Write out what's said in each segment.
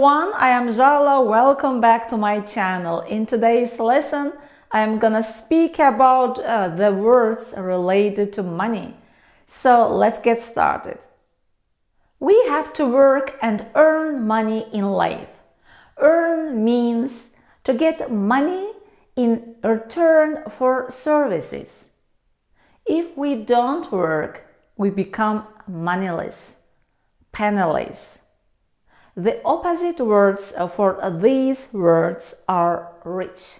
everyone, I am Jala. Welcome back to my channel. In today's lesson, I am gonna speak about the words related to money. So let's get started. We have to work and earn money in life. Earn means to get money in return for services. If we don't work, we become moneyless, penniless. The opposite words for these words are rich,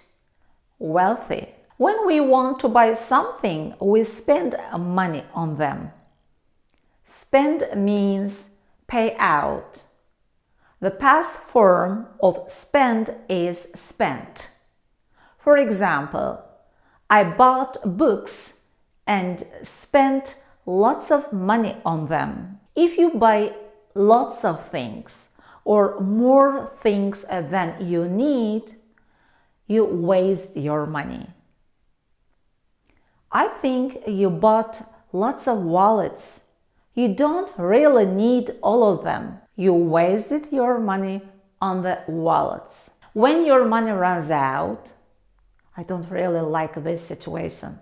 wealthy. When we want to buy something, we spend money on them. Spend means pay out. The past form of spend is spent. For example, I bought books and spent lots of money on them. If you buy lots of things or more things than you need, you waste your money. I think you bought lots of wallets. You don't really need all of them. You wasted your money on the wallets. When your money runs out, I don't really like this situation.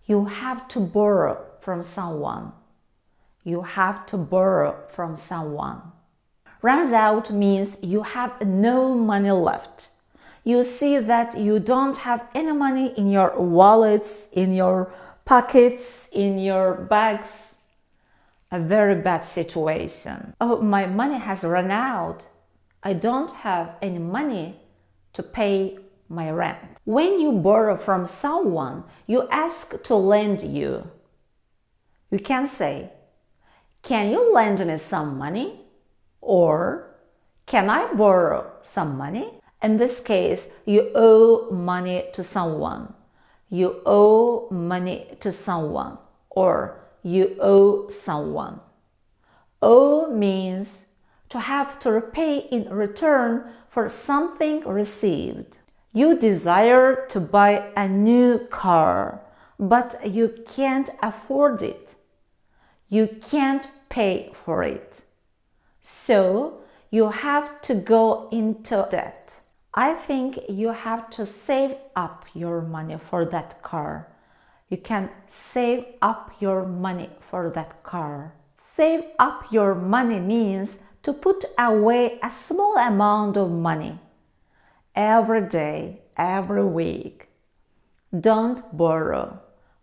You have to borrow from someone. You have to borrow from someone. Runs out means you have no money left. You see that you don't have any money in your wallets, in your pockets, in your bags. A very bad situation. Oh, my money has run out. I don't have any money to pay my rent. When you borrow from someone, you ask to lend you. You can say, "Can you lend me some money?" Or, "Can I borrow some money?" In this case, you owe money to someone. You owe money to someone, or you owe someone. Owe means to have to repay in return for something received. You desire to buy a new car, but you can't afford it. You can't pay for it. So you have to go into debt. I think you have to save up your money for that car. You can save up your money for that car. Save up your money means to put away a small amount of money every day, every week. Don't borrow.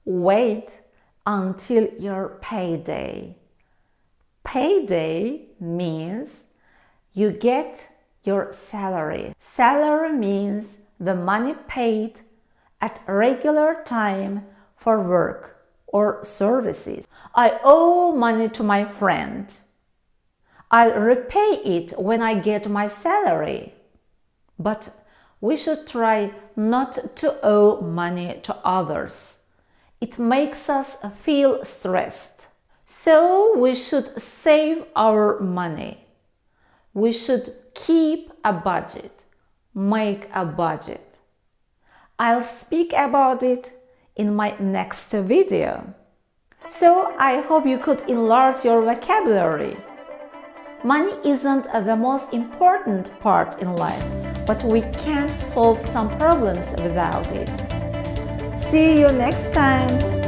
Wait until your payday. Payday means you get your salary. Salary means the money paid at regular time for work or services. I owe money to my friend. I'll repay it when I get my salary. But we should try not to owe money to others. It makes us feel stressed. So we should save our money. We should keep a budget, make a budget. I'll speak about it in my next video. So I hope you could enlarge your vocabulary. Money isn't the most important part in life, but we can't solve some problems without it. See you next time.